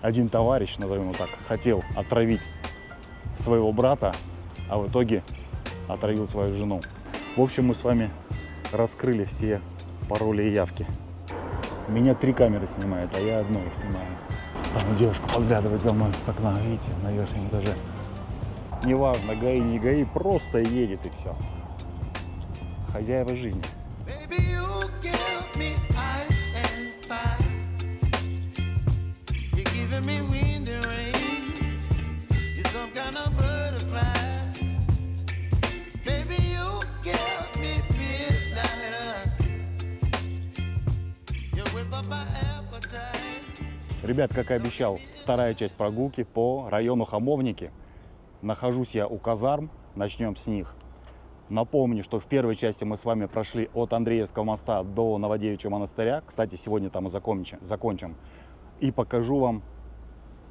один товарищ, назовем его так, хотел отравить своего брата, а в итоге отравил свою жену. В общем, мы с вами раскрыли все пароли и явки. Меня 3 камеры снимают, а я одну их снимаю. Там девушка подглядывает за мной с окна, видите, на верхнем этаже. Неважно, ГАИ, не ГАИ, просто едет и все. Хозяева жизни. Ребят, как и обещал, вторая часть прогулки по району Хамовники. Нахожусь я у казарм, начнем с них. Напомню, что в первой части мы с вами прошли от Андреевского моста до Новодевичьего монастыря. Кстати, сегодня там и закончим. И покажу вам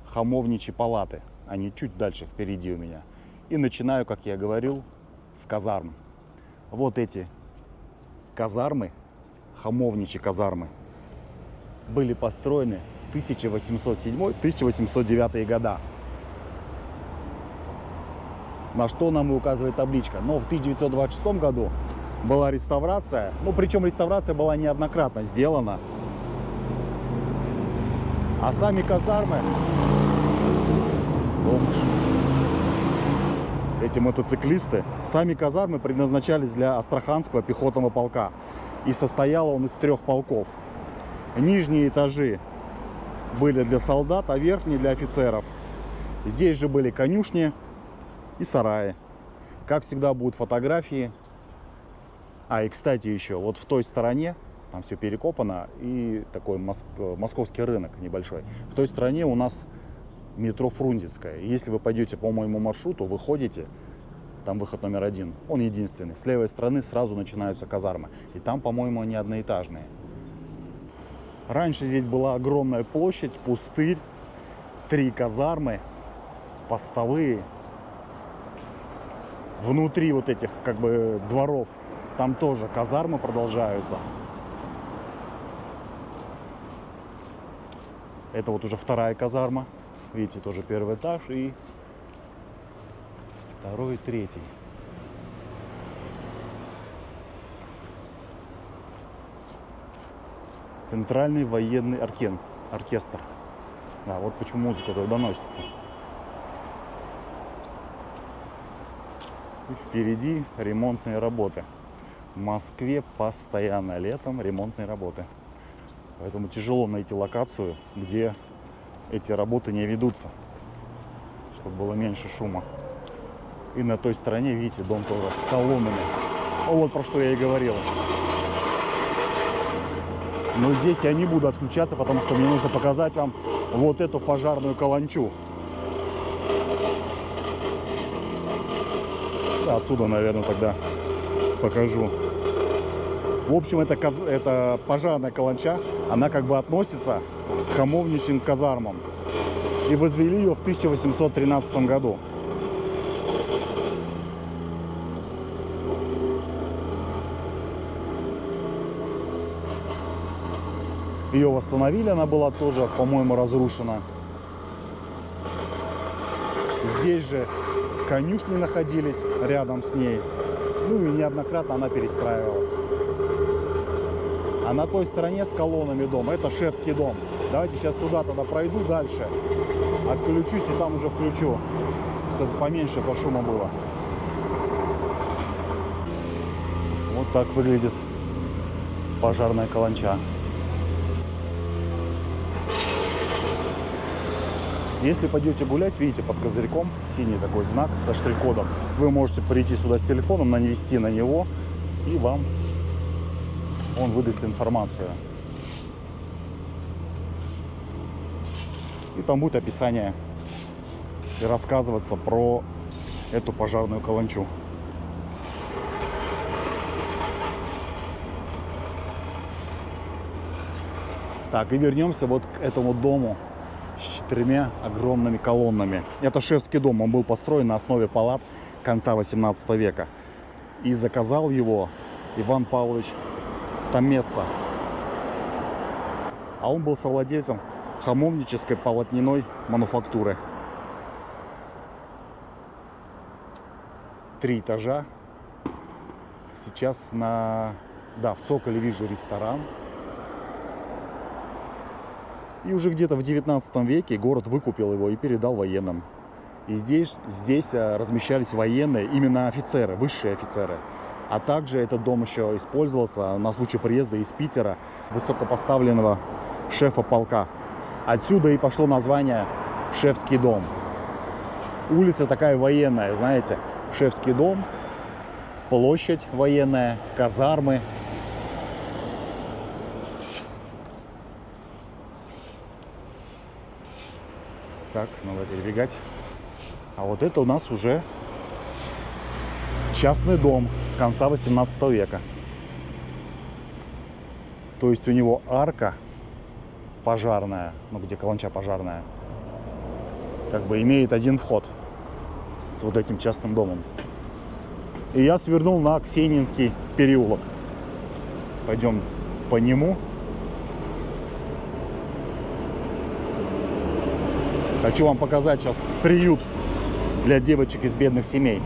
Хамовничьи палаты. Они чуть дальше впереди у меня. И начинаю, как я говорил, с казарм. Вот эти казармы, Хамовничьи казармы, были построены в 1807-1809 года. На что нам и указывает табличка. Но в 1926 году была реставрация. Ну, причем реставрация была неоднократно сделана. А сами казармы, эти мотоциклисты, сами казармы предназначались для Астраханского пехотного полка. И состоял он из 3 полков. Нижние этажи были для солдат, а верхние для офицеров. Здесь же были конюшни и сараи. Как всегда, будут фотографии. И кстати, еще вот в той стороне, там все перекопано, и такой московский рынок небольшой. В той стороне у нас метро Фрунзенское. Если вы пойдете по моему маршруту, выходите, там выход номер 1, он единственный. С левой стороны сразу начинаются казармы. И там, по-моему, они одноэтажные. Раньше здесь была огромная площадь, пустырь, 3 казармы, постовые. Внутри вот этих как бы дворов там тоже казармы продолжаются. Это вот уже 2-я казарма. Видите, тоже 1-й этаж и 2-й, 3-й. Центральный военный оркестр. Да, вот почему музыка туда доносится. И впереди ремонтные работы. В Москве постоянно летом ремонтные работы. Поэтому тяжело найти локацию, где эти работы не ведутся, чтобы было меньше шума. И на той стороне, видите, дом тоже с колоннами. Вот про что я и говорил. Но здесь я не буду отключаться, потому что мне нужно показать вам вот эту пожарную каланчу. Да, отсюда, наверное, тогда покажу. В общем, это пожарная каланча, она как бы относится к Хамовничьим казармам. И возвели ее в 1813 году. Ее восстановили, она была тоже, по-моему, разрушена. Здесь же конюшни находились рядом с ней. Ну и неоднократно она перестраивалась. А на той стороне с колоннами дом, это шефский дом. Давайте сейчас туда тогда пройду дальше. Отключусь и там уже включу, чтобы поменьше этого шума было. Вот так выглядит пожарная каланча. Если пойдете гулять, видите, под козырьком синий такой знак со штрих-кодом. Вы можете прийти сюда с телефоном, навести на него, и вам он выдаст информацию. И там будет описание и рассказываться про эту пожарную каланчу. Так, и вернемся вот к этому дому с 4 огромными колоннами. Это шефский дом, он был построен на основе палат конца 18 века. И заказал его Иван Павлович Тамесса. А он был совладельцем хамовнической полотняной мануфактуры. 3 этажа. Сейчас в цоколе вижу ресторан. И уже где-то в 19 веке город выкупил его и передал военным. И здесь размещались военные, именно офицеры, высшие офицеры. А также этот дом еще использовался на случай приезда из Питера высокопоставленного шефа полка. Отсюда и пошло название Шефский дом. Улица такая военная, знаете, Шефский дом, площадь военная, казармы. Так, надо перебегать. А вот это у нас уже частный дом конца 18 века. То есть у него арка пожарная, где каланча пожарная, как бы имеет один вход с вот этим частным домом. И я свернул на Ксенинский переулок. Пойдем по нему. Хочу вам показать сейчас приют для девочек из бедных семей.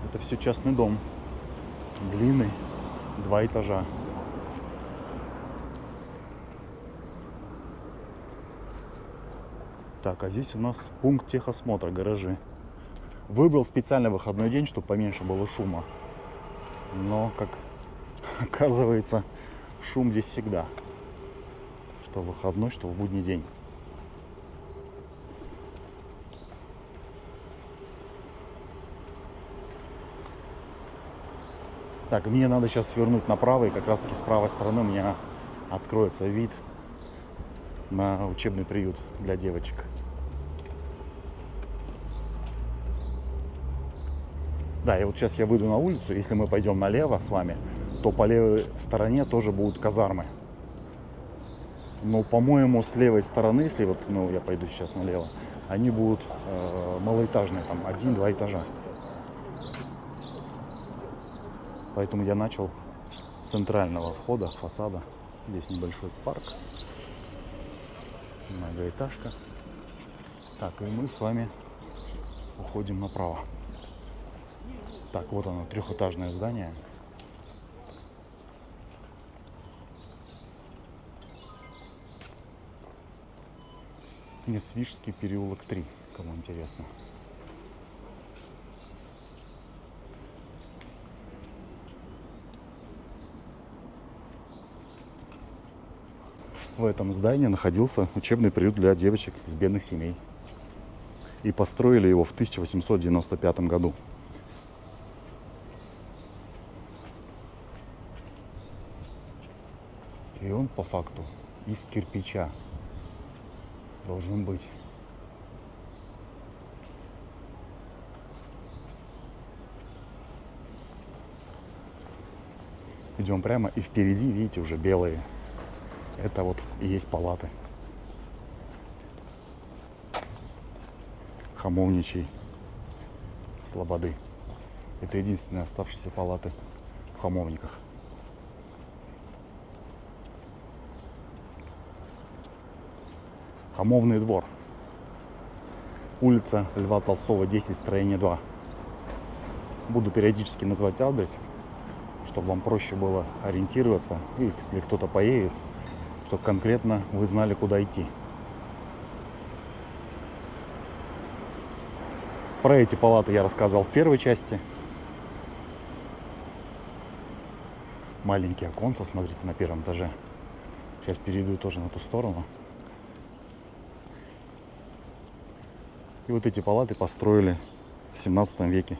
Это все частный дом. Длинный, 2 этажа. Так, а здесь у нас пункт техосмотра, гаражи. Выбрал специально выходной день, чтобы поменьше было шума. Но, как оказывается, шум здесь всегда. Что в выходной, что в будний день. Так, мне надо сейчас свернуть направо, и как раз таки с правой стороны у меня откроется вид на учебный приют для девочек. Да, и вот сейчас я выйду на улицу. Если мы пойдем налево с вами, то по левой стороне тоже будут казармы. Но, по-моему, с левой стороны, если вот, я пойду сейчас налево, они будут малоэтажные, там 1-2 этажа. Поэтому я начал с центрального входа, фасада. Здесь небольшой парк, многоэтажка. Так, и мы с вами уходим направо. Так, вот оно, 3-этажное здание. Несвижский переулок 3, кому интересно. В этом здании находился учебный приют для девочек из бедных семей. И построили его в 1895 году. И он по факту из кирпича должен быть. Идем прямо, и впереди, видите, уже белые. Это вот и есть палаты. Хамовничьей слободы. Это единственные оставшиеся палаты в Хамовниках. Хамовный двор. Улица Льва Толстого, 10, строение 2. Буду периодически называть адрес, чтобы вам проще было ориентироваться. И если кто-то поедет, чтобы конкретно вы знали, куда идти. Про эти палаты я рассказывал в первой части. Маленькие оконца, смотрите, на 1-м этаже. Сейчас перейду тоже на ту сторону. И вот эти палаты построили в 17 веке.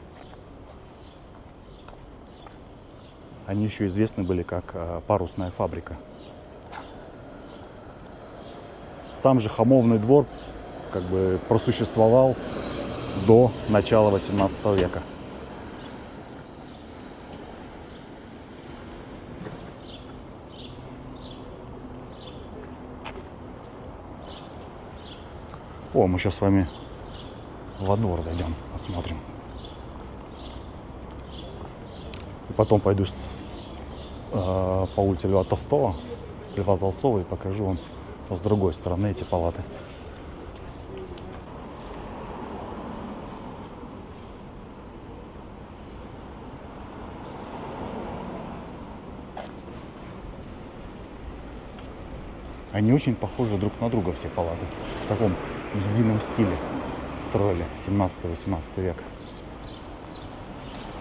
Они еще известны были как парусная фабрика. Сам же Хамовный двор как бы просуществовал до начала 18 века. О, мы сейчас с вами во двор зайдем, посмотрим. И потом пойду по улице Льва Толстого и покажу вам с другой стороны эти палаты. Они очень похожи друг на друга, все палаты. В таком едином стиле строили 17-18 век.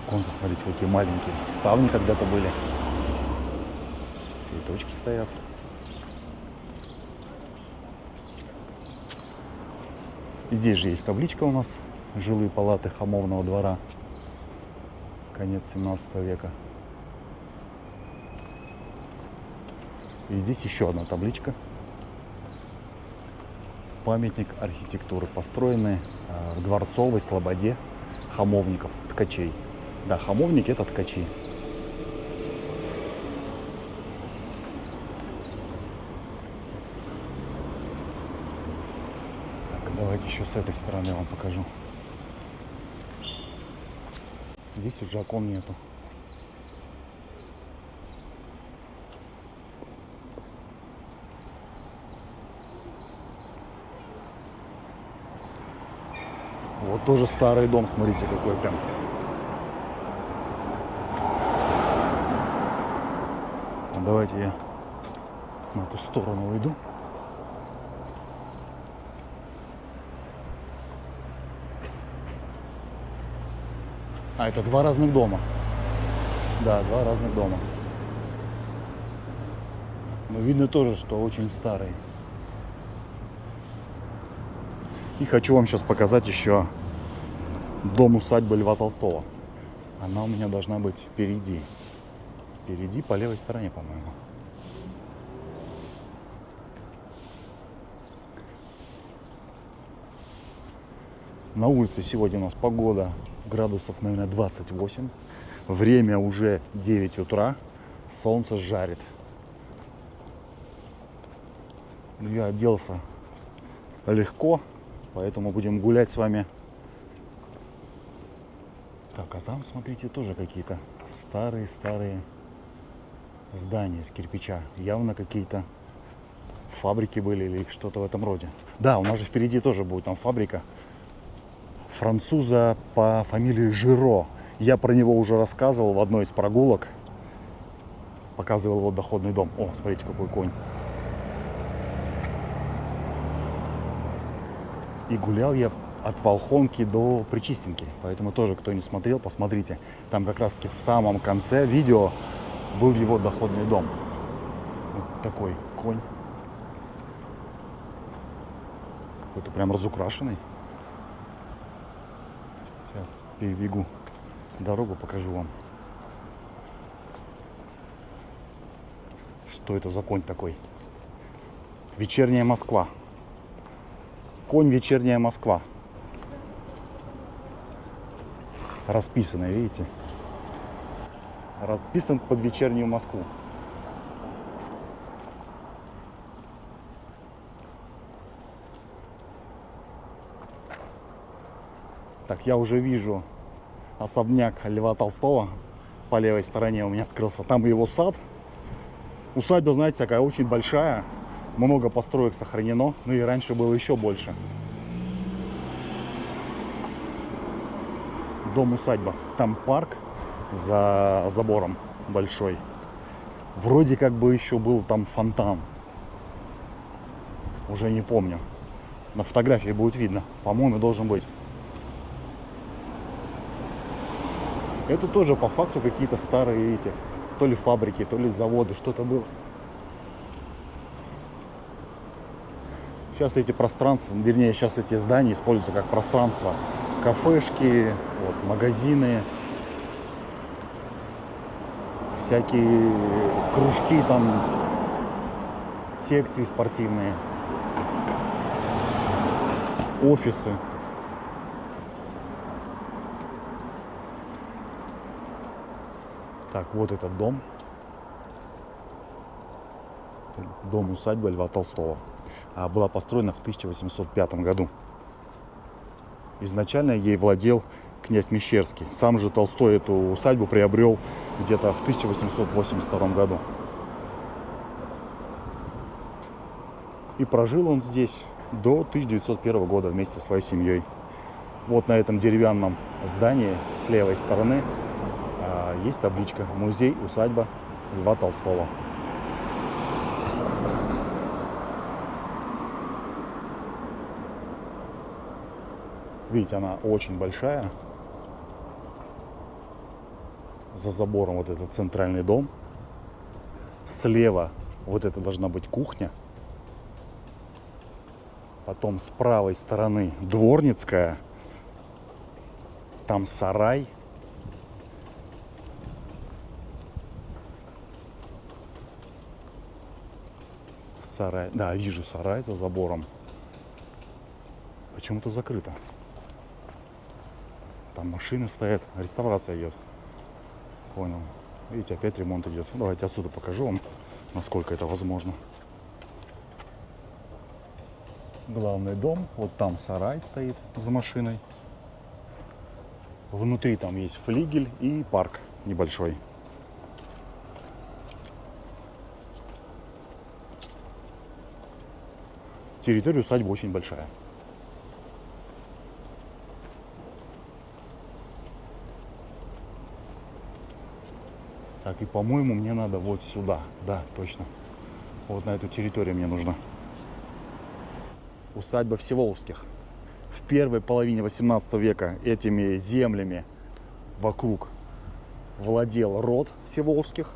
Оконцы, смотрите, какие маленькие. Ставни когда-то были. Цветочки стоят. Здесь же есть табличка у нас. Жилые палаты Хамовного двора. Конец 17 века. И здесь еще одна табличка. Памятник архитектуры, построенный в Дворцовой слободе хамовников, ткачей. Да, хамовники — это ткачи. Так, давайте еще с этой стороны вам покажу. Здесь уже окон нету. Вот тоже старый дом, смотрите, какой прям. Давайте я на ту сторону уйду. А, это два разных дома. Да, два разных дома. Но видно тоже, что очень старый. И хочу вам сейчас показать еще дом-усадьба Льва Толстого. Она у меня должна быть впереди. Впереди по левой стороне, по-моему. На улице сегодня у нас погода градусов, наверное, 28. Время уже 9 утра. Солнце жарит. Я оделся легко, поэтому будем гулять с вами. Так, а там, смотрите, тоже какие-то старые здания с кирпича. Явно какие-то фабрики были или что-то в этом роде. Да, у нас же впереди тоже будет там фабрика француза по фамилии Жиро. Я про него уже рассказывал в одной из прогулок. Показывал его доходный дом. О, смотрите, какой конь. И гулял я от Волхонки до Причистенки. Поэтому тоже, кто не смотрел, посмотрите. Там как раз таки в самом конце видео был его доходный дом. Вот такой конь. Какой-то прям разукрашенный. Сейчас перебегу дорогу, покажу вам. Что это за конь такой? Вечерняя Москва. Конь Вечерняя Москва. Расписанный, видите? Расписан под Вечернюю Москву. Так, я уже вижу особняк Льва Толстого. По левой стороне у меня открылся. Там его сад. Усадьба, знаете, такая очень большая. Много построек сохранено. Ну и раньше было еще больше. Дом-усадьба. Там парк за забором большой. Вроде как бы еще был там фонтан. Уже не помню. На фотографии будет видно. По-моему, должен быть. Это тоже по факту какие-то старые эти, то ли фабрики, то ли заводы, что-то было. Сейчас эти пространства, вернее, сейчас эти здания используются как пространство. Кафешки, вот, магазины, всякие кружки там, секции спортивные, офисы. Так, вот этот дом. Дом-усадьба Льва Толстого. Была построена в 1805 году. Изначально ей владел князь Мещерский. Сам же Толстой эту усадьбу приобрел где-то в 1882 году. И прожил он здесь до 1901 года вместе со своей семьей. Вот на этом деревянном здании с левой стороны есть табличка «Музей-усадьба Льва Толстого». Видите, она очень большая. За забором вот этот центральный дом. Слева вот это должна быть кухня. Потом с правой стороны дворницкая. Там сарай. Сарай. Да, вижу сарай за забором. Почему-то закрыто. Там машины стоят. Реставрация идет. Понял. Видите, опять ремонт идет. Давайте отсюда покажу вам, насколько это возможно. Главный дом. Вот там сарай стоит за машиной. Внутри там есть флигель и парк небольшой. Территория усадьбы очень большая. Так, и по-моему мне надо вот сюда. Да, точно. Вот на эту территорию мне нужно. Усадьба Всеволожских. В первой половине 18 века этими землями вокруг владел род Всеволожских.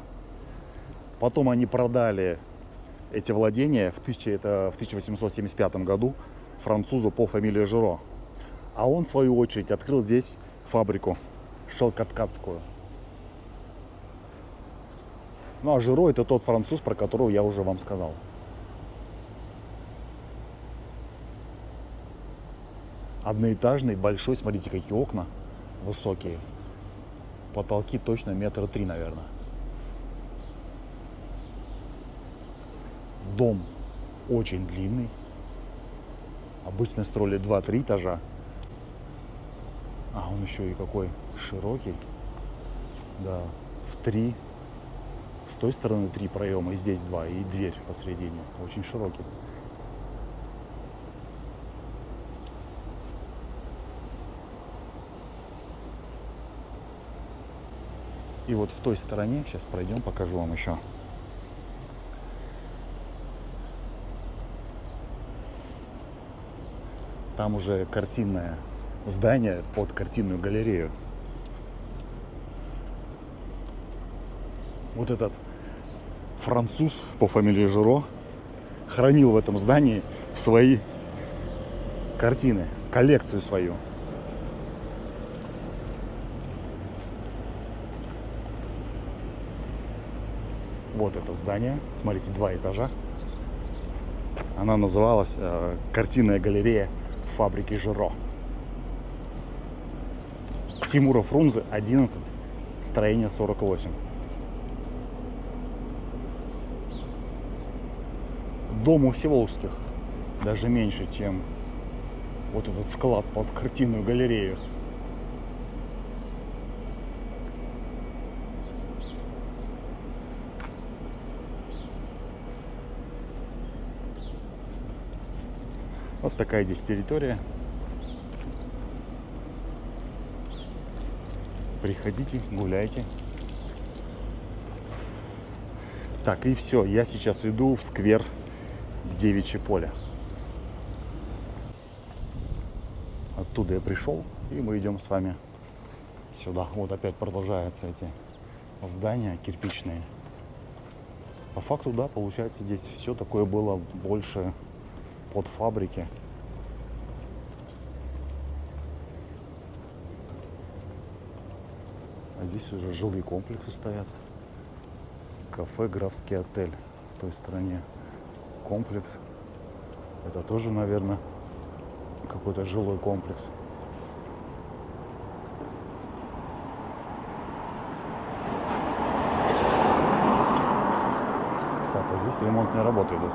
Потом они продали эти владения в 1875 году французу по фамилии Жиро. А он, в свою очередь, открыл здесь фабрику шелкоткацкую. Ну а Жиро — это тот француз, про которого я уже вам сказал. Одноэтажный, большой, смотрите, какие окна высокие. Потолки точно 3 метра, наверное. Дом очень длинный. Обычно строили 2-3 этажа. А он еще и какой широкий. Да, в 3. С той стороны 3 проема, и здесь 2, и дверь посередине. Очень широкий. И вот в той стороне, сейчас пройдем, покажу вам еще. Там уже картинное здание под картинную галерею. Вот этот француз по фамилии Жиро хранил в этом здании свои картины, коллекцию свою. Вот это здание, смотрите, 2 этажа. Она называлась картинная галерея фабрики Жиро. Тимура Фрунзе, 11, строение 48. Дом у Всеволожских даже меньше, чем вот этот склад под картинную галерею. Вот такая здесь территория. Приходите, гуляйте. Так, и все. Я сейчас иду в сквер Девичье поле. Оттуда я пришел, и мы идем с вами сюда. Вот опять продолжаются эти здания кирпичные. По факту, да, получается, здесь все такое было больше под фабрики. А здесь уже жилые комплексы стоят. Кафе «Графский отель» в той стороне. Комплекс. Это тоже, наверное, какой-то жилой комплекс. Так, а здесь ремонтные работы идут.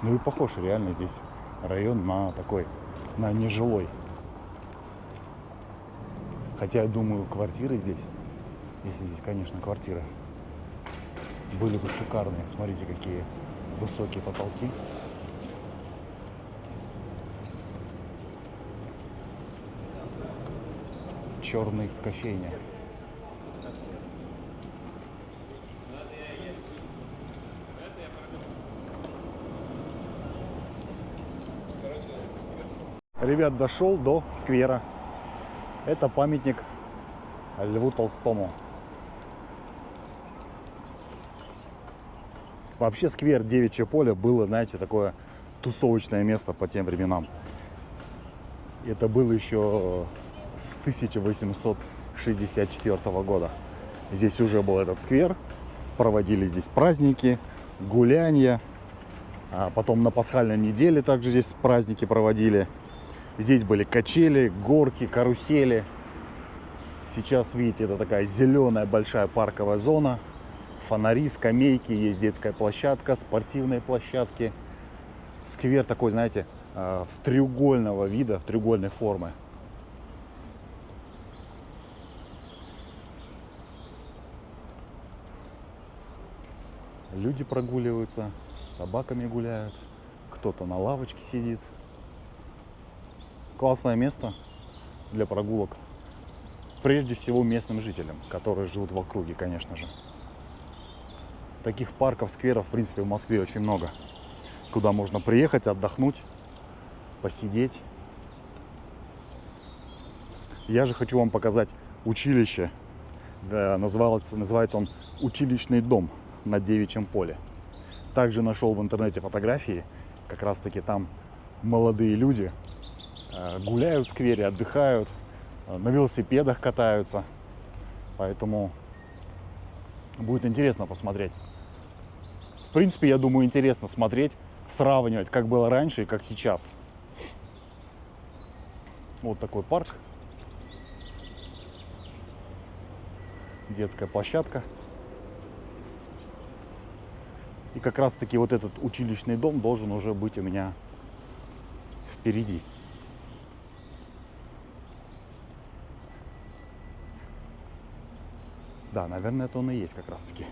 Ну и похож реально здесь район на такой на нежилой. Хотя, я думаю, квартиры здесь, если здесь, конечно, квартиры, были бы шикарные. Смотрите, какие высокие потолки. Черный кофейня. Ребят, дошел до сквера. Это памятник Льву Толстому. Вообще сквер Девичье поле было, знаете, такое тусовочное место по тем временам. Это было еще с 1864 года. Здесь уже был этот сквер, проводили здесь праздники, гулянья. А потом на пасхальной неделе также здесь праздники проводили. Здесь были качели, горки, карусели. Сейчас, видите, это такая зеленая большая парковая зона. Фонари, скамейки, есть детская площадка, спортивные площадки. Сквер такой, знаете, в треугольного вида, в треугольной формы. Люди прогуливаются, с собаками гуляют, кто-то на лавочке сидит. Классное место для прогулок. Прежде всего местным жителям, которые живут в округе, конечно же. Таких парков, скверов, в принципе, в Москве очень много. Куда можно приехать, отдохнуть, посидеть. Я же хочу вам показать училище. Называется он «Училищный дом» на Девичьем поле. Также нашел в интернете фотографии. Как раз таки там молодые люди гуляют в сквере, отдыхают, на велосипедах катаются. Поэтому будет интересно посмотреть. В принципе, я думаю, интересно смотреть, сравнивать, как было раньше и как сейчас. Вот такой парк. Детская площадка. И как раз таки вот этот училищный дом должен уже быть у меня впереди. Да, наверное, это он и есть как раз таки.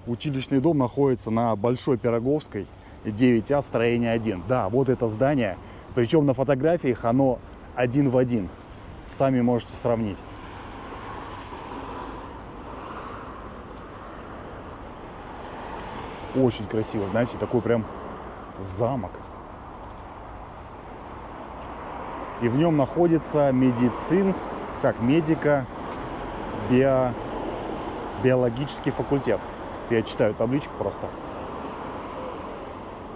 Училищный дом находится на Большой Пироговской, 9А, строение 1. Да, вот это здание. Причем на фотографиях оно один в один. Сами можете сравнить. Очень красиво, знаете, такой прям замок. И в нем находится медико-биологический факультет. Я читаю табличку просто.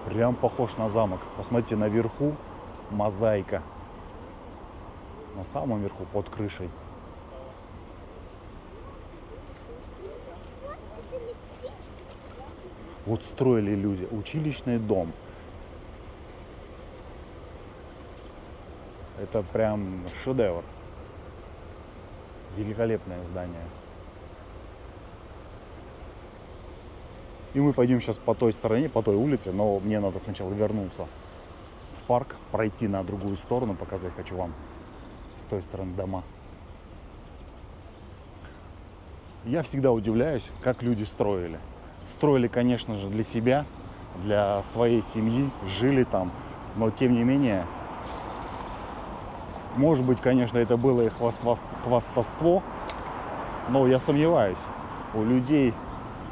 Прям похож на замок. Посмотрите, наверху мозаика. На самом верху, под крышей. Вот строили люди училищный дом. Это прям шедевр. Великолепное здание. И мы пойдем сейчас по той стороне, по той улице, но мне надо сначала вернуться в парк, пройти на другую сторону, показать хочу вам с той стороны дома. Я всегда удивляюсь, как люди строили. Строили, конечно же, для себя, для своей семьи, жили там, но тем не менее, может быть, конечно, это было и хвастовство, но я сомневаюсь. У людей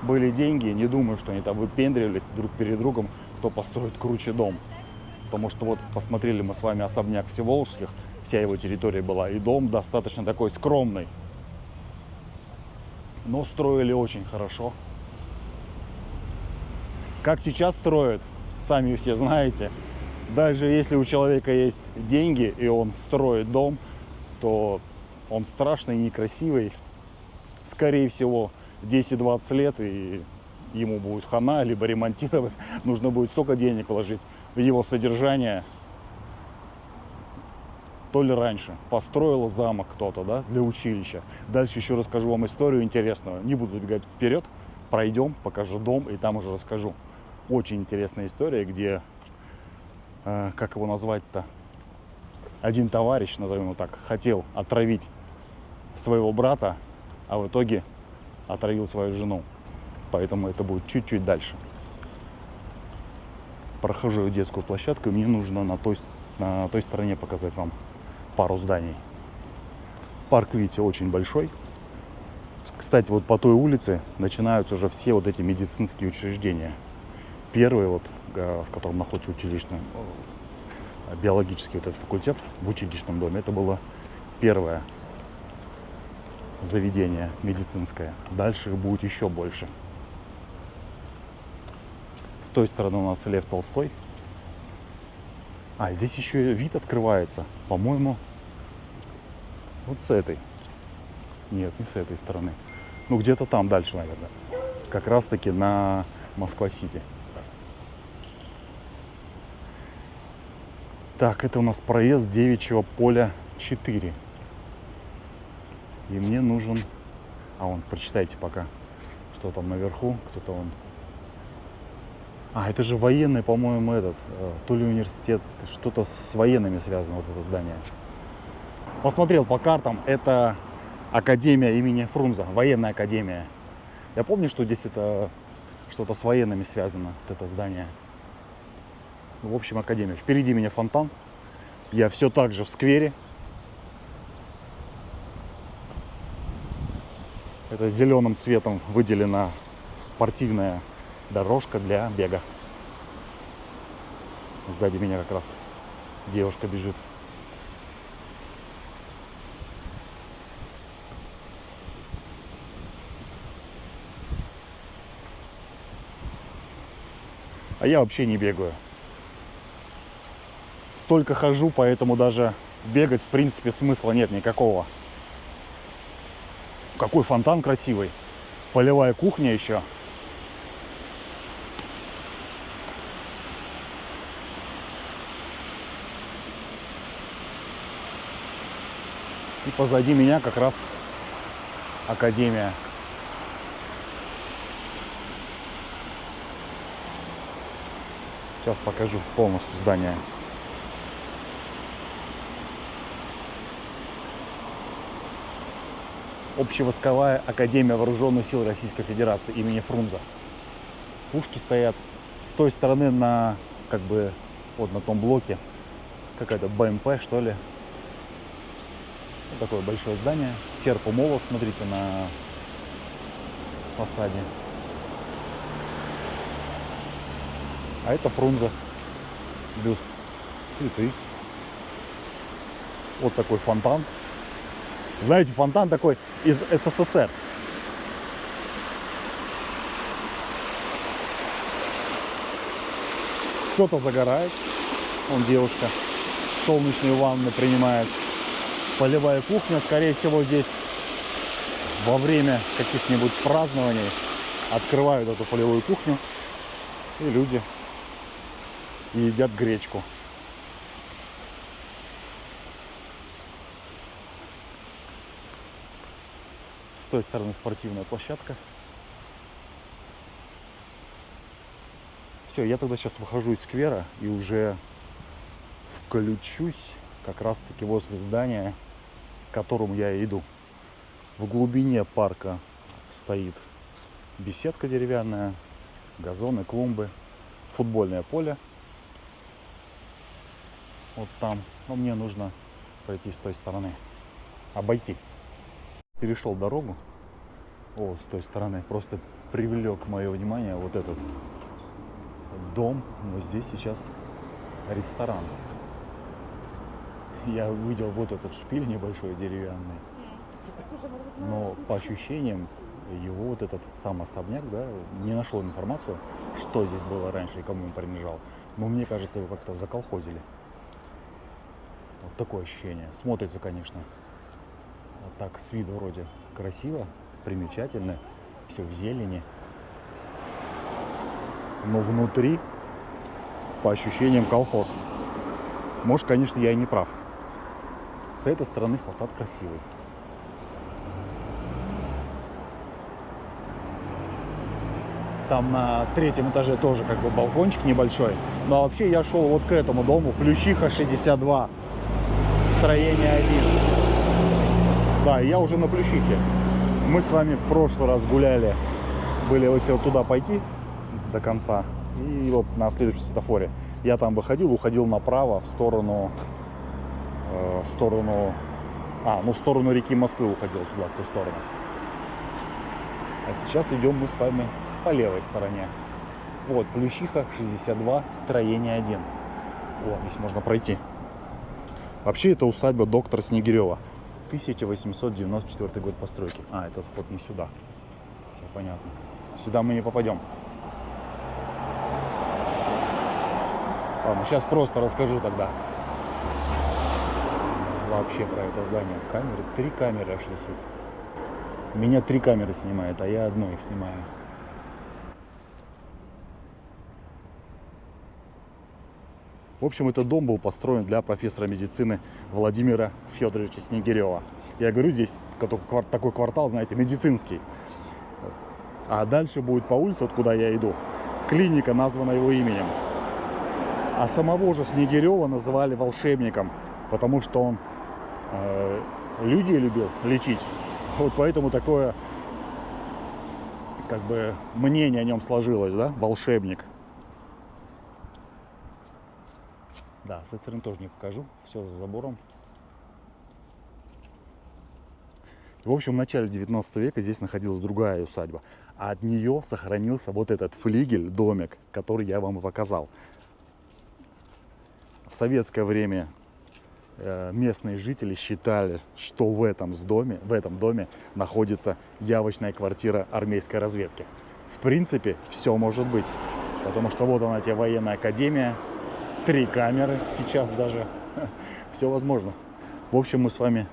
были деньги, не думаю, что они там выпендривались друг перед другом, кто построит круче дом. Потому что вот посмотрели мы с вами особняк Всеволожских, вся его территория была, и дом достаточно такой скромный. Но строили очень хорошо. Как сейчас строят, сами все знаете. Даже если у человека есть деньги, и он строит дом, то он страшный, некрасивый. Скорее всего, 10-20 лет, и ему будет хана, либо ремонтировать. Нужно будет столько денег вложить в его содержание. То ли раньше построил замок кто-то, да, для училища. Дальше еще расскажу вам историю интересную. Не буду забегать вперед. Пройдем, покажу дом, и там уже расскажу. Очень интересная история, где как его назвать-то, один товарищ, назовем его так, хотел отравить своего брата, а в итоге отравил свою жену. Поэтому это будет чуть-чуть дальше. Прохожу детскую площадку, и мне нужно на той стороне показать вам пару зданий. Парк, видите, очень большой. Кстати, вот по той улице начинаются уже все вот эти медицинские учреждения. Первый, вот, в котором находится училищный, биологический вот этот факультет в училищном доме, это было первое заведение медицинское. Дальше их будет еще больше. С той стороны у нас Лев Толстой. А, здесь еще вид открывается, по-моему, вот с этой. Нет, не с этой стороны. Ну, где-то там дальше, наверное. Как раз-таки на Москва-Сити. Так, это у нас проезд Девичьего поля 4. И мне нужен... А, вон, прочитайте пока, что там наверху. Кто-то вон... А, это же военный, по-моему, этот, то ли университет, что-то с военными связано, вот это здание. Посмотрел по картам, это Академия имени Фрунзе, военная академия. Я помню, что здесь это что-то с военными связано, вот это здание. В общем, академия. Впереди меня фонтан. Я все так же в сквере. Это зеленым цветом выделена спортивная дорожка для бега. Сзади меня как раз девушка бежит. А я вообще не бегаю. Столько хожу, поэтому даже бегать в принципе смысла нет никакого. Какой фонтан красивый. Полевая кухня еще. И позади меня как раз академия. Сейчас покажу полностью здание. Общевойсковая академия вооруженных сил Российской Федерации имени Фрунзе. Пушки стоят с той стороны на, как бы, вот на том блоке. Какая-то БМП, что ли. Вот такое большое здание. Серп и молот, смотрите, на фасаде. А это Фрунзе. Бюст. Цветы. Вот такой фонтан. Знаете, фонтан такой из СССР. Кто-то загорает. Вон девушка солнечные ванны принимает. Полевая кухня. Скорее всего, здесь во время каких-нибудь празднований открывают эту полевую кухню. И люди едят гречку. С той стороны спортивная площадка. Все, я тогда сейчас выхожу из сквера и уже включусь как раз таки возле здания, к которому я иду. В глубине парка стоит беседка деревянная, газоны, клумбы, футбольное поле. Вот там. Но мне нужно пройти с той стороны, обойти. Перешел дорогу. О, с той стороны. Просто привлек мое внимание вот этот дом. Но здесь сейчас ресторан. Я увидел вот этот шпиль небольшой деревянный. Но по ощущениям его вот этот сам особняк, да, не нашел информацию, что здесь было раньше и кому он принадлежал. Но мне кажется, его как-то заколхозили. Вот такое ощущение. Смотрится, конечно, вот так с виду вроде красиво, примечательно, все в зелени. Но внутри, по ощущениям, колхоз. Может, конечно, я и не прав. С этой стороны фасад красивый. Там на третьем этаже тоже как бы балкончик небольшой. Ну а вообще я шел вот к этому дому, Плющиха 62, строение 1. Да, я уже на Плющихе. Мы с вами в прошлый раз гуляли, были, если вот туда пойти до конца, и вот на следующем светофоре я там выходил, уходил направо в сторону реки Москвы уходил туда, в ту сторону. А сейчас идем мы с вами по левой стороне. Вот, Плющиха 62, строение 1. Вот, здесь можно пройти. Вообще, это усадьба доктора Снегирева. 1894 год постройки. А, этот вход не сюда. Все понятно. Сюда мы не попадем. Ладно, сейчас просто расскажу тогда. Вообще про это здание. Камеры, 3 камеры аж висит. Меня 3 камеры снимает, а я одну их снимаю. В общем, этот дом был построен для профессора медицины Владимира Федоровича Снегирева. Я говорю, здесь такой квартал, знаете, медицинский. А дальше будет по улице, вот куда я иду, клиника, названа его именем. А самого же Снегирева называли волшебником, потому что он людей любил лечить. Вот поэтому такое, как бы, мнение о нем сложилось, да, волшебник. Да, с этой стороны тоже не покажу, все за забором. В общем, в начале 19 века здесь находилась другая усадьба, а от нее сохранился вот этот флигель, домик, который я вам и показал. В советское время местные жители считали, что в этом доме находится явочная квартира армейской разведки. В принципе, все может быть, потому что вот она, тебе военная академия, 3 камеры сейчас даже, все возможно. В общем, мы с вами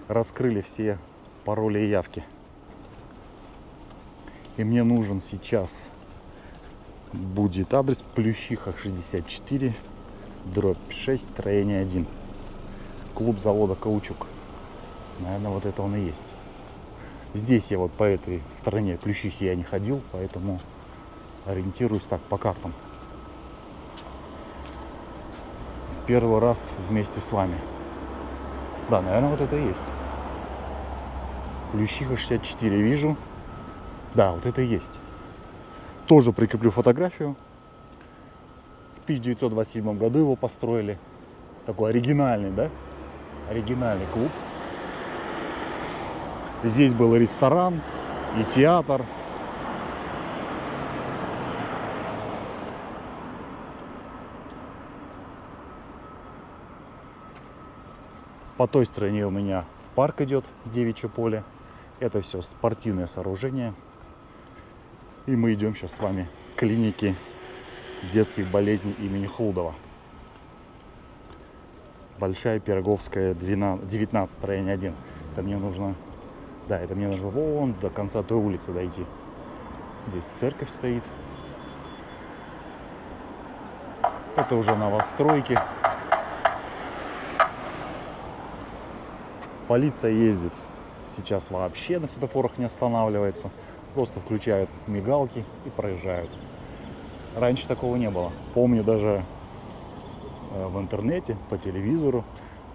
раскрыли все пароли и явки. И мне нужен сейчас будет адрес Плющиха 64, дробь 6, строение 1. Клуб завода «Каучук». Наверное, вот это он и есть. Здесь я вот по этой стороне Плющихи я не ходил, поэтому ориентируюсь так по картам. Первый раз вместе с вами. Да, наверное, вот это и есть. Плющиха 64 вижу. Да, вот это и есть. Тоже прикреплю фотографию. В 1927 году его построили. Такой оригинальный, да? Оригинальный клуб. Здесь был и ресторан, и театр. По той стороне у меня парк идет, девичье поле. Это все спортивное сооружение. И мы идем сейчас с вами к клинике детских болезней имени Хлудова. Большая Пироговская, 19, строение 1. Это мне нужно, да, это мне нужно вон до конца той улицы дойти. Здесь церковь стоит. Это уже новостройки. Полиция ездит сейчас вообще на светофорах, не останавливается. Просто включают мигалки и проезжают. Раньше такого не было. Помню, даже в интернете, по телевизору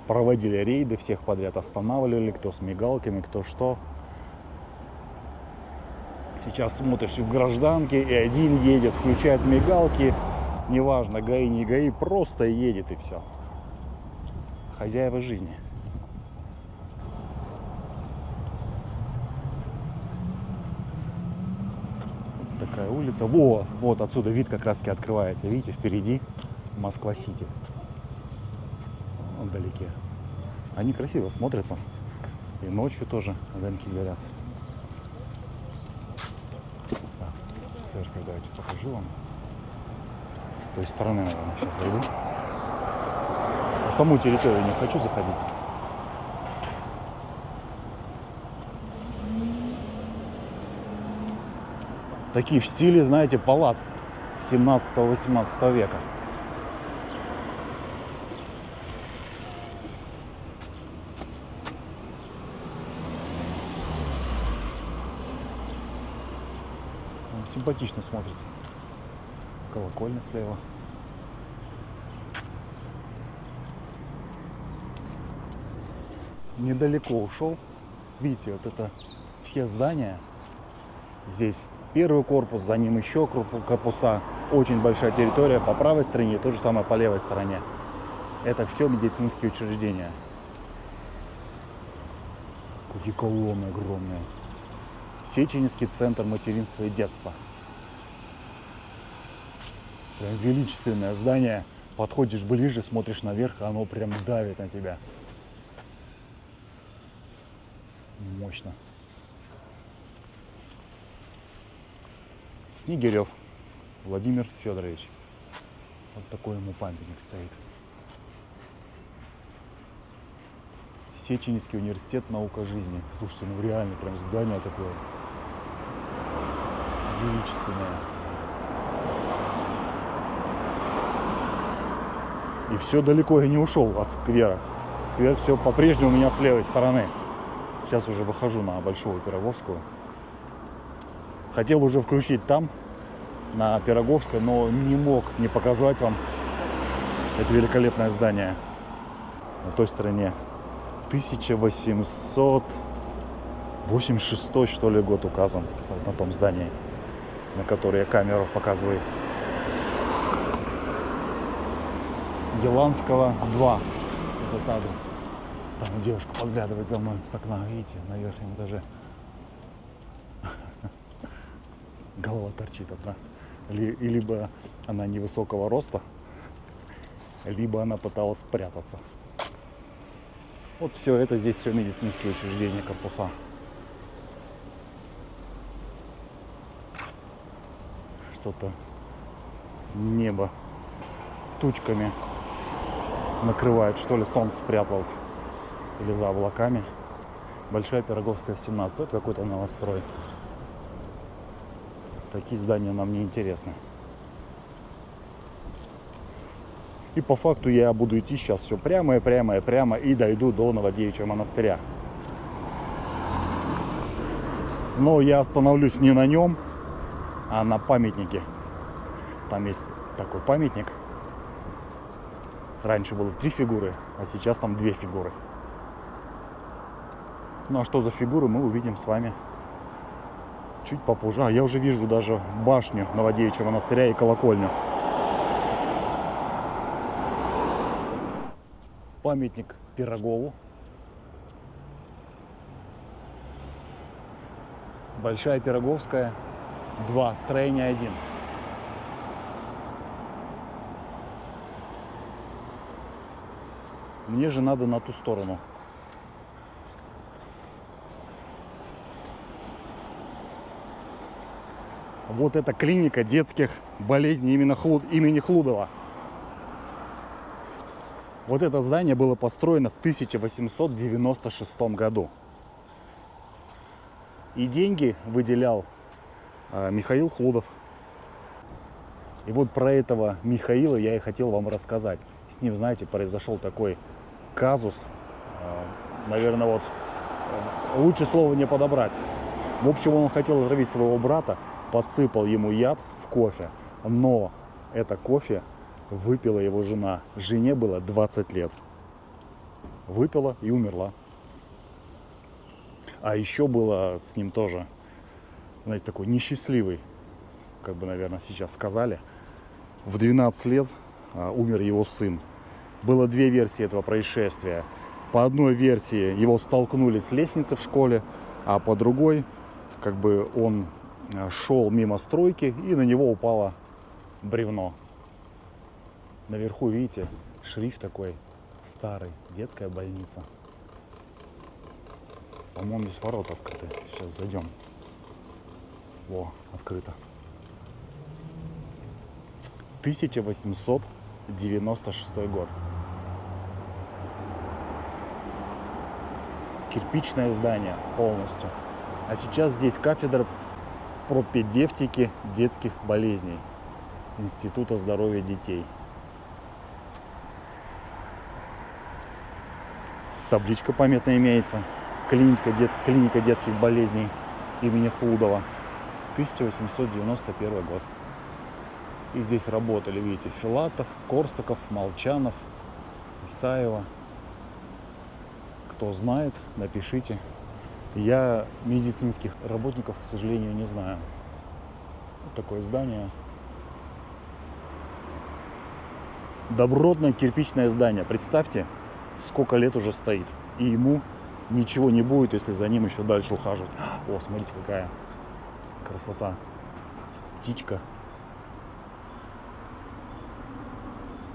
проводили рейды, всех подряд останавливали, кто с мигалками, кто что. Сейчас смотришь и в гражданке, и один едет, включает мигалки. Неважно, ГАИ, не ГАИ, просто едет и все. Хозяева жизни. Такая улица. Вот отсюда вид как раз таки открывается. Видите, впереди Москва-Сити. Вдалеке. Они красиво смотрятся. И ночью тоже огоньки горят. Церковь, давайте покажу вам. С той стороны, наверное, сейчас зайду. На саму территорию не хочу заходить. Такие в стиле, знаете, палат 17-18 века. Симпатично смотрится. Колокольня слева. Недалеко ушел. Видите, вот это все здания. Здесь первый корпус, за ним еще корпуса. Очень большая территория по правой стороне, и то же самое по левой стороне. Это все медицинские учреждения. Какие колонны огромные. Сеченевский центр материнства и детства. Прям величественное здание. Подходишь ближе, смотришь наверх, а оно прям давит на тебя. Мощно. Снегирев Владимир Федорович. Вот такой ему памятник стоит. Сеченевский университет наука жизни. Слушайте, ну реально прям здание такое величественное. И все далеко я не ушел от сквера. Сквер все по-прежнему у меня с левой стороны. Сейчас уже выхожу на Большую Пироговскую. Хотел уже включить там, на Пироговской, но не мог не показать вам это великолепное здание. На той стороне 1886, что ли, год указан вот на том здании, на которое я камеру показываю. Еланского 2. Этот адрес. Там девушка подглядывает за мной с окна, видите, на верхнем этаже. Голова торчит одна. Либо она невысокого роста, либо она пыталась спрятаться. Вот все это здесь все медицинские учреждения, корпуса. Что-то небо тучками накрывает, что ли, солнце спрятал. Или за облаками. Большая Пироговская 17. Вот какой-то новострой. Такие здания нам не интересны. И по факту я буду идти сейчас все прямо и дойду до Новодевичьего монастыря. Но я остановлюсь не на нем, а на памятнике. Там есть такой памятник. Раньше было 3 фигуры, а сейчас там 2 фигуры. Ну а что за фигуры, мы увидим с вами чуть попозже. А я уже вижу даже башню Новодевичьего монастыря и колокольню. Памятник Пирогову. Большая Пироговская 2, строение 1. Мне же надо на ту сторону. Вот это клиника детских болезней имени Хлудова. Вот это здание было построено в 1896 году. И деньги выделял Михаил Хлудов. И вот про этого Михаила я и хотел вам рассказать. С ним, знаете, произошел такой казус. Наверное, вот лучше слова не подобрать. В общем, он хотел отравить своего брата, подсыпал ему яд в кофе. Но это кофе выпила его жена. Жене было 20 лет. Выпила и умерла. А еще было с ним тоже, знаете, такой несчастливый, как бы, наверное, сейчас сказали. В 12 лет умер его сын. Было 2 версии этого происшествия. По одной версии его столкнули с лестницы в школе, а по другой, как бы, он шел мимо стройки и на него упало бревно. Наверху, видите, шрифт такой старый, детская больница. По-моему, здесь ворота открыты. Сейчас зайдем. Во, открыто. 1896 год. Кирпичное здание полностью. А сейчас здесь кафедра пропедевтики детских болезней Института здоровья детей. Табличка памятная имеется. Клиника детских болезней имени Хлудова. 1891 год. И здесь работали, видите, Филатов, Корсаков, Молчанов, Исаева. Кто знает, напишите. Я медицинских работников, к сожалению, не знаю. Вот такое здание. Добротное кирпичное здание. Представьте, сколько лет уже стоит. И ему ничего не будет, если за ним еще дальше ухаживать. О, смотрите, какая красота. Птичка.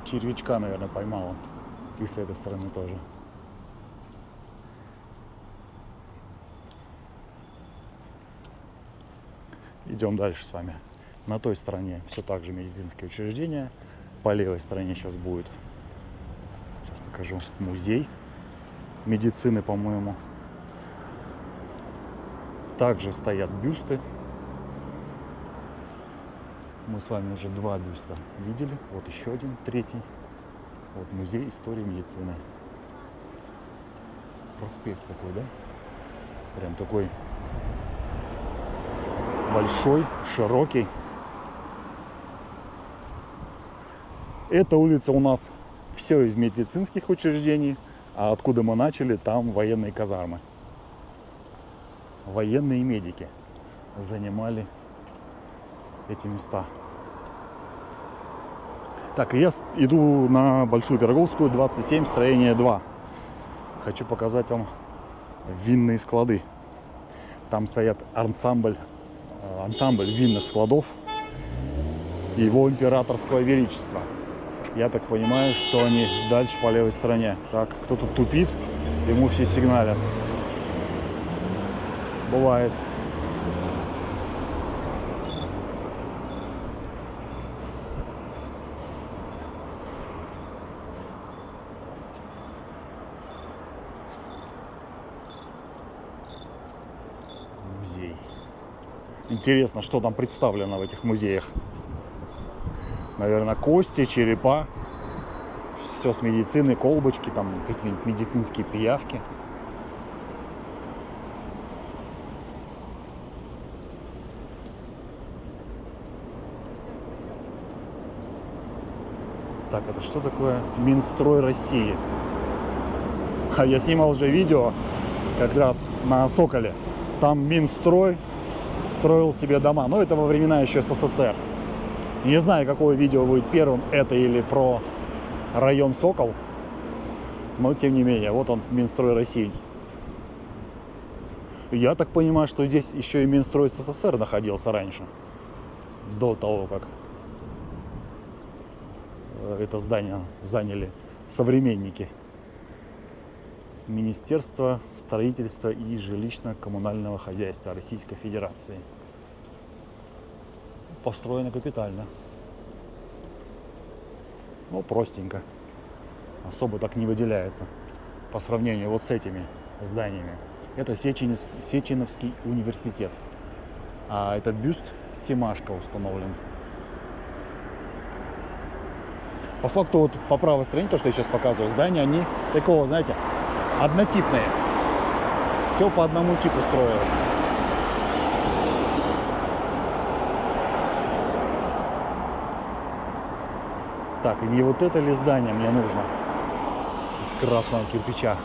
Червячка, наверное, поймала. И с этой стороны тоже. Идем дальше с вами. На той стороне все так же медицинские учреждения. По левой стороне сейчас будет, сейчас покажу, музей медицины, по-моему. Также стоят бюсты. Мы с вами уже два бюста видели. Вот еще один, третий. Вот музей истории медицины. Проспект такой, да? Прям такой большой, широкий. Эта улица у нас все из медицинских учреждений, а откуда мы начали, там военные казармы. Военные медики занимали эти места. Так, я иду на Большую Пироговскую, 27, строение 2. Хочу показать вам винные склады. Там стоят ансамбль винных складов Его Императорского Величества. Я так понимаю, что они дальше по левой стороне. Так, кто тут тупит, ему все сигналят. Бывает. Музей. Интересно, что там представлено в этих музеях. Наверное, кости, черепа. Все с медицины, колбочки, там какие-нибудь медицинские пиявки. Так, это что такое? Минстрой России. А я снимал уже видео как раз на Соколе. Там Минстрой строил себе дома. Но это во времена еще СССР. Не знаю, какое видео будет первым, это или про район Сокол. Но тем не менее, вот он, Минстрой России. Я так понимаю, что здесь еще и Минстрой СССР находился раньше. До того, как это здание заняли современники. Министерство строительства и жилищно-коммунального хозяйства Российской Федерации. Построено капитально. Ну, простенько. Особо так не выделяется по сравнению вот с этими зданиями. Это Сеченовский университет. А этот бюст Семашко установлен. По факту, вот по правой стороне, то, что я сейчас показываю, здания, они такого, знаете, однотипные. Все по одному типу строилось. Так, и не вот это ли здание мне нужно из красного кирпича?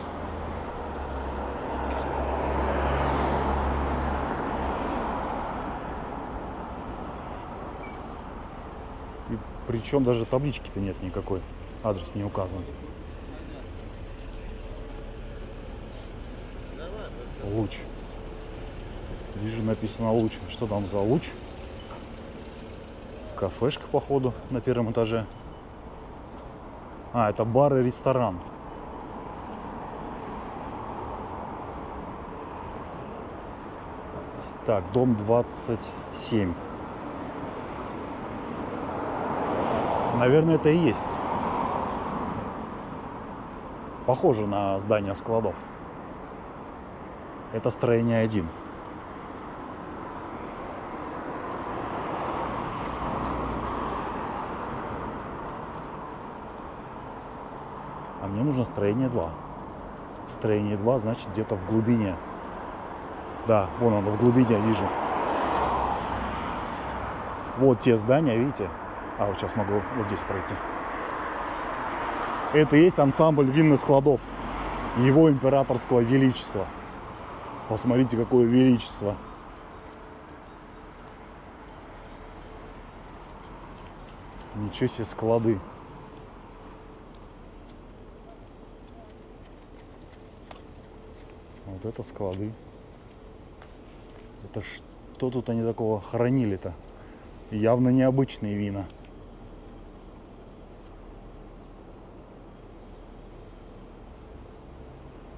И причем даже таблички-то нет никакой, адрес не указан. Луч. Вижу, написано луч. Что там за луч? Кафешка, походу, на первом этаже. А, это бар и ресторан. Так, дом 27. Наверное, это и есть. Похоже на здание складов. Это строение 1. А мне нужно строение 2. Строение 2, значит, где-то в глубине. Да, вон оно, в глубине вижу. Вот те здания, видите? А вот сейчас могу вот здесь пройти. Это и есть ансамбль винных складов Его Императорского Величества. Посмотрите, какое величество. Ничего себе склады. Вот это склады. Это что тут они такого хранили-то? Явно необычные вина.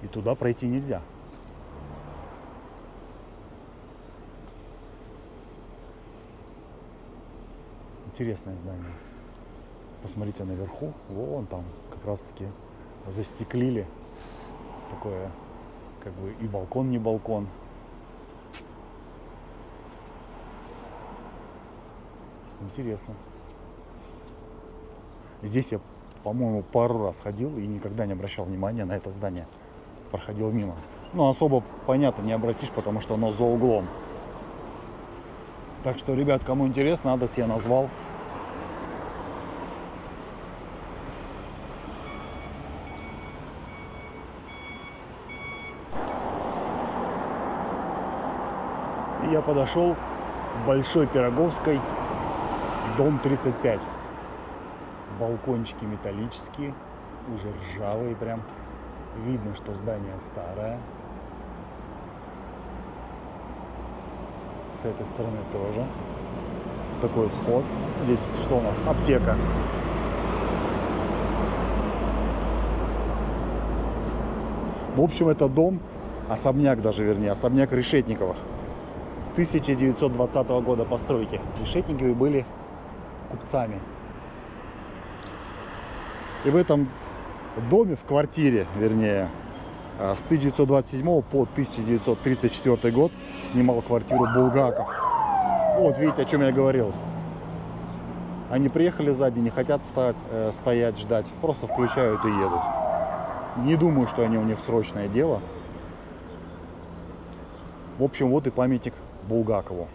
И туда пройти нельзя. Интересное здание. Посмотрите наверху. Вон там как раз таки застеклили. Такое как бы и балкон, не балкон. Интересно. Здесь я, по-моему, пару раз ходил и никогда не обращал внимания на это здание. Проходил мимо. Ну, особо, понятно, не обратишь, потому что оно за углом. Так что, ребят, кому интересно, адрес я назвал. И я подошел к Большой Пироговской, дом 35. Балкончики металлические, уже ржавые прям. Видно, что здание старое. С этой стороны тоже. Такой вход. Здесь что у нас? Аптека. В общем, это дом, особняк даже, вернее, особняк Решетниковых. 1920 года постройки. Решетниковы были купцами. И в этом доме, в квартире, вернее, с 1927 по 1934 год снимал квартиру Булгаков. Вот, видите, о чем я говорил. Они приехали сзади, не хотят стоять, ждать. Просто включают и едут. Не думаю, что они у них срочное дело. В общем, вот и памятник Булгакову.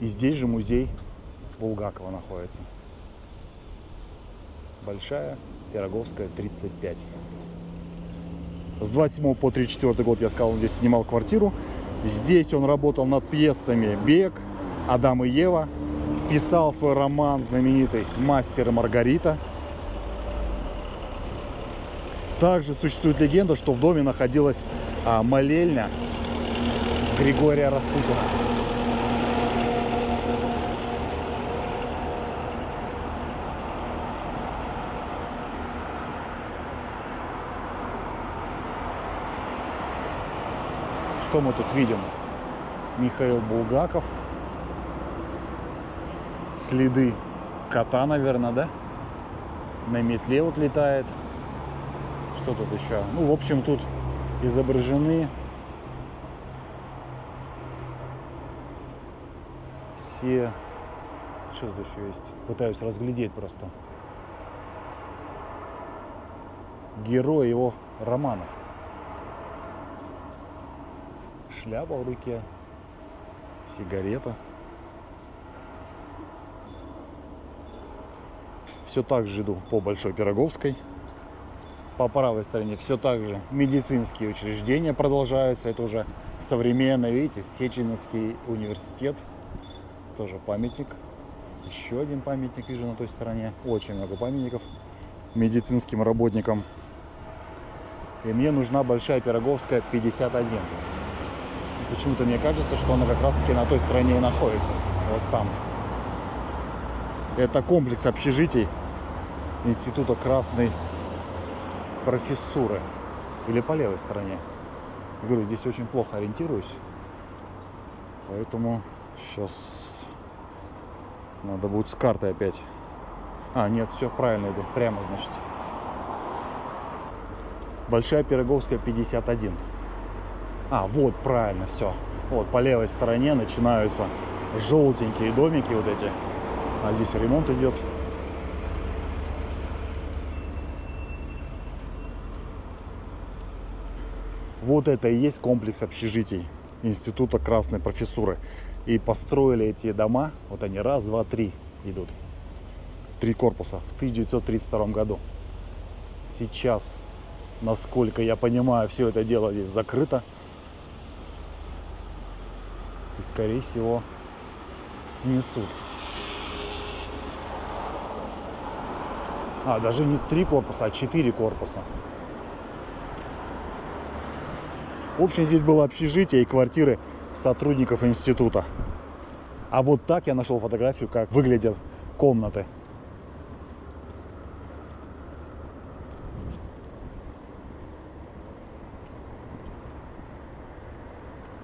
И здесь же музей Булгакова находится. Большая Пироговская, 35. С 27 по 34 год, я сказал, он здесь снимал квартиру. Здесь он работал над пьесами «Бег», «Адам и Ева». Писал свой роман знаменитый «Мастер и Маргарита». Также существует легенда, что в доме находилась молельня Григория Распутина. Что мы тут видим? Михаил Булгаков. Следы кота, наверное, да? На метле вот летает. Что тут еще? Ну, в общем, тут изображены все... Что тут еще есть? Пытаюсь разглядеть просто. Герои его романов. Шляпа в руке, сигарета. Все так же иду по Большой Пироговской. По правой стороне все так же медицинские учреждения продолжаются. Это уже современный, видите, Сеченовский университет. Тоже памятник. Еще один памятник вижу на той стороне. Очень много памятников медицинским работникам. И мне нужна Большая Пироговская, 51. Почему-то мне кажется, что она как раз таки на той стороне и находится. Вот там. Это комплекс общежитий Института Красной Профессуры. Или по левой стороне. Я говорю, здесь очень плохо ориентируюсь. Поэтому сейчас надо будет с картой опять. А, нет, все правильно иду. Прямо, значит. Большая Пироговская, 51. А, вот, правильно, все. Вот, по левой стороне начинаются желтенькие домики вот эти. А здесь ремонт идет. Вот это и есть комплекс общежитий Института Красной Профессуры. И построили эти дома, вот они, раз, два, три идут. 3 корпуса в 1932 году. Сейчас, насколько я понимаю, все это дело здесь закрыто. И, скорее всего, снесут. Даже не 3 корпуса, а 4 корпуса. В общем, здесь было общежитие и квартиры сотрудников института. А вот так я нашел фотографию, как выглядят комнаты.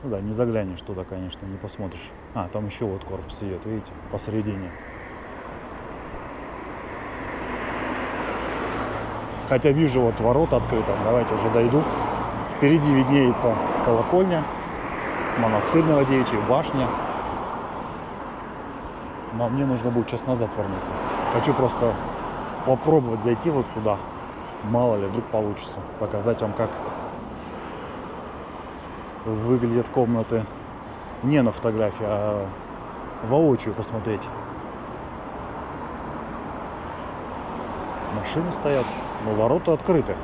Ну да, не заглянешь туда, конечно, не посмотришь. Там еще вот корпус идет, видите, посередине. Хотя вижу, вот ворота открыты. Давайте уже дойду. Впереди виднеется колокольня, монастырь Новодевичья, башня. Но мне нужно будет час назад вернуться. Хочу просто попробовать зайти вот сюда. Мало ли, вдруг получится. Показать вам, как выглядят комнаты. Не на фотографии, а воочию посмотреть. Машины стоят, но ворота открыты.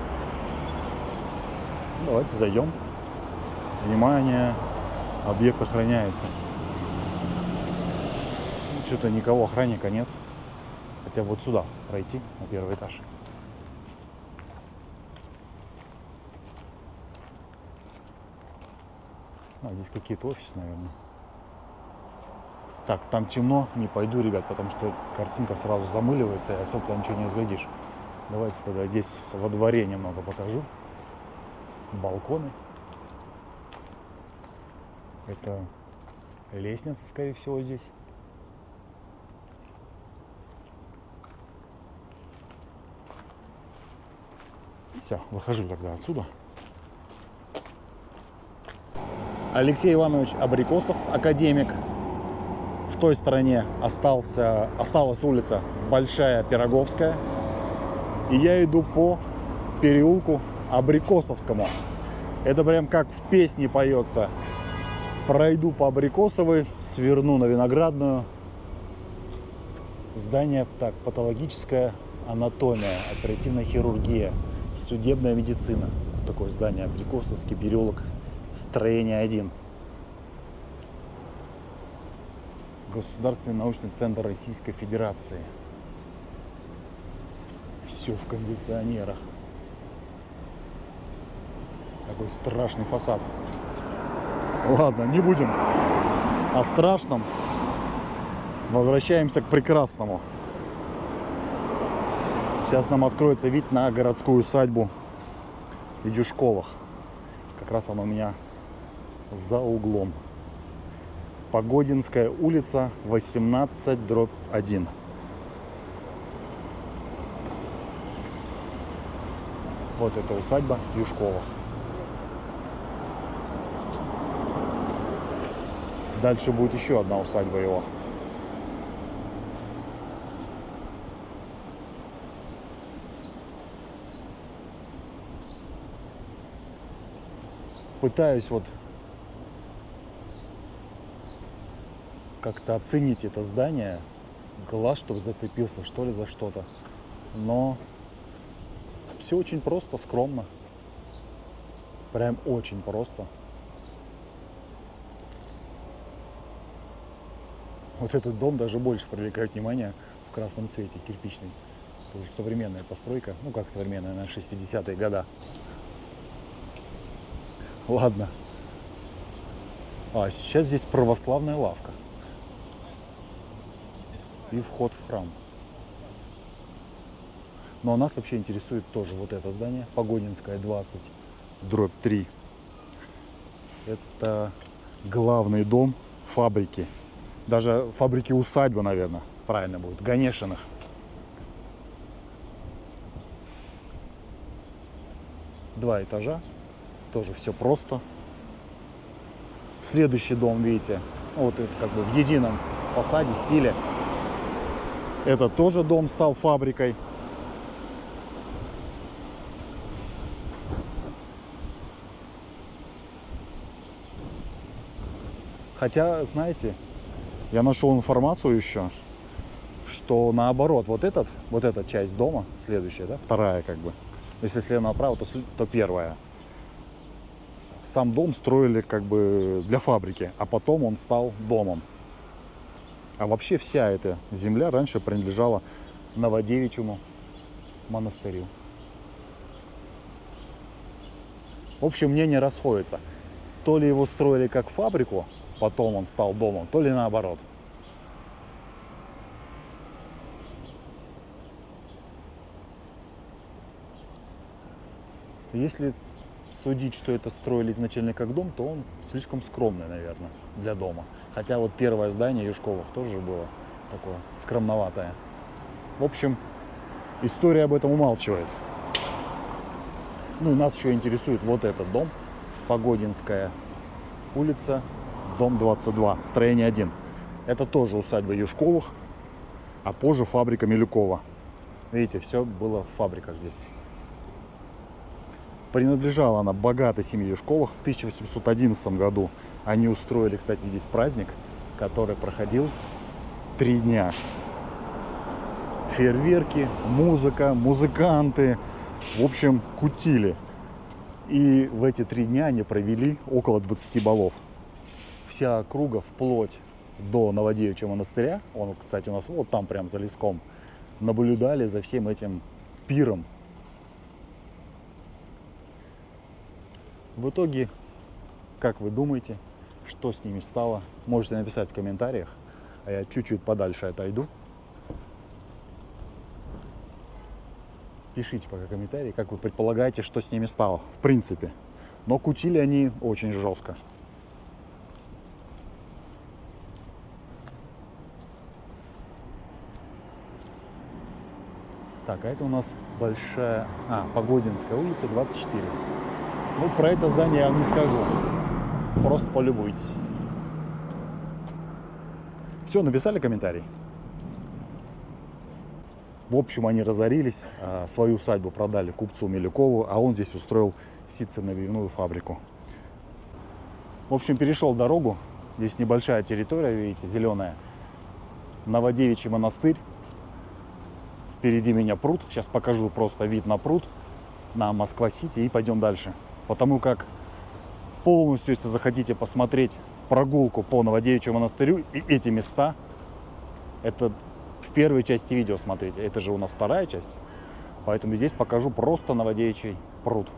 Давайте зайдем. Внимание, объект охраняется. Что-то никого, охранника нет. Хотя вот сюда пройти, на первый этаж. Здесь какие-то офисы, наверное. Так, там темно, не пойду, ребят, потому что картинка сразу замыливается, и особо там ничего не разглядишь. Давайте тогда здесь во дворе немного покажу. Балконы. Это лестница, скорее всего, здесь. Все, выхожу тогда отсюда. Алексей Иванович Абрикосов, академик. В той стороне осталась улица Большая Пироговская. И я иду по переулку Абрикосовскому. Это прям как в песне поется. Пройду по Абрикосовой, сверну на Виноградную. Здание, так, патологическая анатомия, оперативная хирургия, судебная медицина. Такое здание, Абрикосовский переулок, строение 1. Государственный научный центр Российской Федерации. Все в кондиционерах. Такой страшный фасад. Ладно, не будем о страшном. Возвращаемся к прекрасному. Сейчас нам откроется вид на городскую усадьбу Юшковых. Как раз она у меня за углом. Погодинская улица, 18/1. Вот эта усадьба Юшковых. Дальше будет еще одна усадьба его. Пытаюсь вот как-то оценить это здание. Глаз, чтобы зацепился, что ли, за что-то. Но все очень просто, скромно. Прям очень просто. Вот этот дом даже больше привлекает внимание в красном цвете, кирпичный. Это уже современная постройка. Ну, как современная, на 60-е годы. Ладно. Сейчас здесь православная лавка. И вход в храм. Но нас вообще интересует тоже вот это здание. Погодинская, 20/3. Это главный дом фабрики. Даже фабрики-усадьба, наверное, правильно будет. Ганешиных. Два этажа. Тоже все просто. Следующий дом, видите, вот это как бы в едином фасаде, стиле. Это тоже дом стал фабрикой. Хотя, знаете, я нашел информацию еще, что наоборот, вот эта часть дома, следующая, да, вторая как бы, если слева направо, то первая. Сам дом строили как бы для фабрики, а потом он стал домом. А вообще вся эта земля раньше принадлежала Новодевичьему монастырю. В общем, мнения расходятся. То ли его строили как фабрику, потом он стал домом, то ли наоборот. Если судить, что это строили изначально как дом, то он слишком скромный, наверное, для дома. Хотя вот первое здание Юшковых тоже было такое скромноватое. В общем, история об этом умалчивает. Ну и нас еще интересует вот этот дом, Погодинская улица, дом 22, строение 1. Это тоже усадьба Юшковых, а позже фабрика Милюкова. Видите, все было в фабриках здесь. Принадлежала она богатой семье Юшковых. В 1811 году они устроили, кстати, здесь праздник, который проходил 3 дня. Фейерверки, музыка, музыканты, в общем, кутили. И в эти 3 дня они провели около 20 балов. Вся округа, вплоть до Новодевичьего монастыря, он, кстати, у нас вот там прям за леском, наблюдали за всем этим пиром. В итоге, как вы думаете, что с ними стало? Можете написать в комментариях, а я чуть-чуть подальше отойду. Пишите пока комментарии, как вы предполагаете, что с ними стало, в принципе. Но кутили они очень жестко. Так, а это у нас большая... Погодинская улица, 24. Ну, про это здание я вам не скажу. Просто полюбуйтесь. Все, написали комментарий? В общем, они разорились, свою усадьбу продали купцу Милюкову, а он здесь устроил ситценно-вивную фабрику. В общем, перешел дорогу. Здесь небольшая территория, видите, зеленая. Новодевичий монастырь. Впереди меня пруд. Сейчас покажу просто вид на пруд, на Москва-Сити, и пойдем дальше. Потому как полностью, если захотите посмотреть прогулку по Новодевичьему монастырю и эти места, это в первой части видео смотрите. Это же у нас вторая часть. Поэтому здесь покажу просто Новодевичий пруд.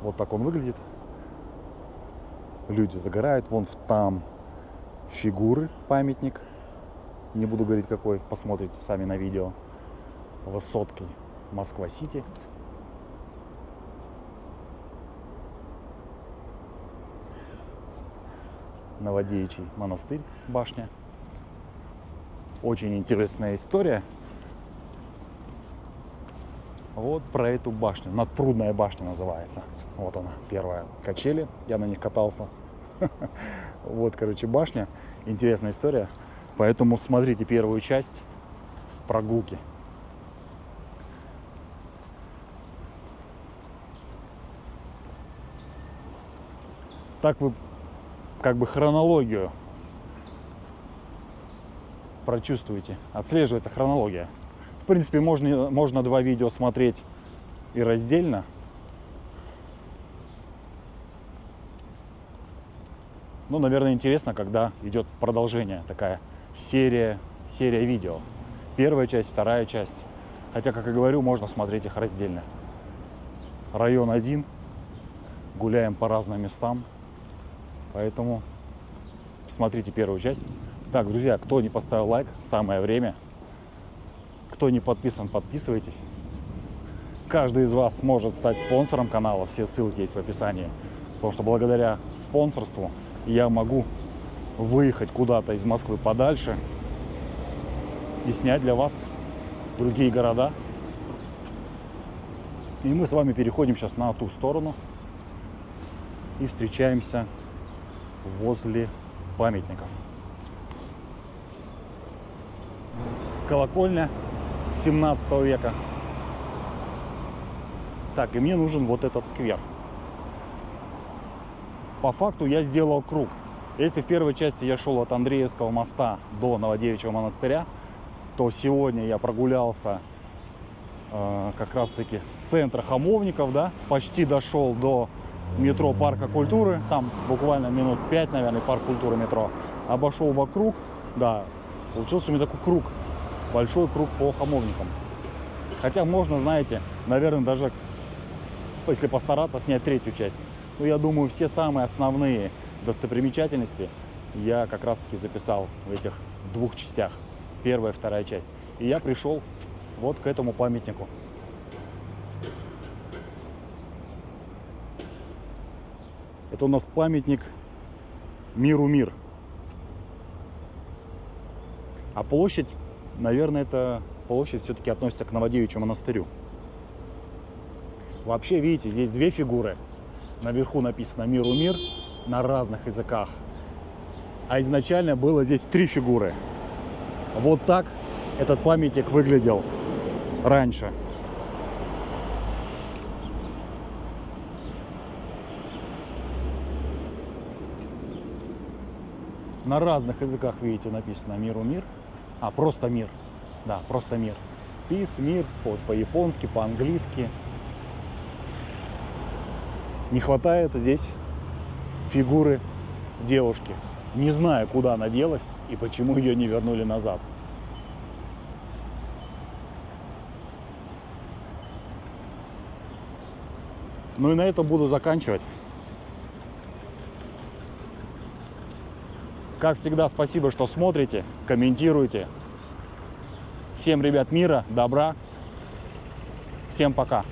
Вот так он выглядит. Люди загорают. Вон там фигуры, памятник. Не буду говорить какой, посмотрите сами на видео. Высотки Москва-Сити. Новодевичий монастырь, башня. Очень интересная история. Вот про эту башню. Надпрудная башня называется. Вот она, первая. Качели. Я на них катался. Вот, короче, башня. Интересная история. Поэтому смотрите первую часть прогулки. Так вы как бы хронологию прочувствуете. Отслеживается хронология. В принципе, можно 2 видео смотреть и раздельно. Ну, наверное, интересно, когда идет продолжение, такая серия видео. Первая часть, вторая часть. Хотя, как я говорю, можно смотреть их раздельно. Район 1. Гуляем по разным местам. Поэтому смотрите первую часть. Так, друзья, кто не поставил лайк, самое время. Кто не подписан, подписывайтесь. Каждый из вас может стать спонсором канала. Все ссылки есть в описании. Потому что благодаря спонсорству я могу выехать куда-то из Москвы подальше и снять для вас другие города. И мы с вами переходим сейчас на ту сторону и встречаемся возле памятников. Колокольня 17 века. Так, и мне нужен вот этот сквер. По факту я сделал круг. Если в первой части я шел от Андреевского моста до Новодевичьего монастыря, то сегодня я прогулялся как раз таки с центра Хамовников, да, почти дошел до метро Парка культуры, там буквально минут 5, наверное, Парк культуры, метро, обошел вокруг, да, получился у меня такой круг, большой круг по Хамовникам. Хотя можно, знаете, наверное, даже если постараться, снять третью часть. Но я думаю, все самые основные достопримечательности я как раз таки записал в этих двух частях, первая и вторая часть. И я пришел вот к этому памятнику. Это у нас памятник миру мир. А площадь, наверное, эта площадь все-таки относится к Новодевичьему монастырю. Вообще, видите, здесь две фигуры. Наверху написано «Миру мир» на разных языках. А изначально было здесь три фигуры. Вот так этот памятник выглядел раньше. На разных языках, видите, написано «Миру мир». А, просто «Мир». Да, просто «Мир». Peace, мир, вот по-японски, по-английски. Не хватает здесь фигуры девушки. Не знаю, куда она делась и почему ее не вернули назад. Ну и на этом буду заканчивать. Как всегда, спасибо, что смотрите, комментируете. Всем, ребят, мира, добра. Всем пока.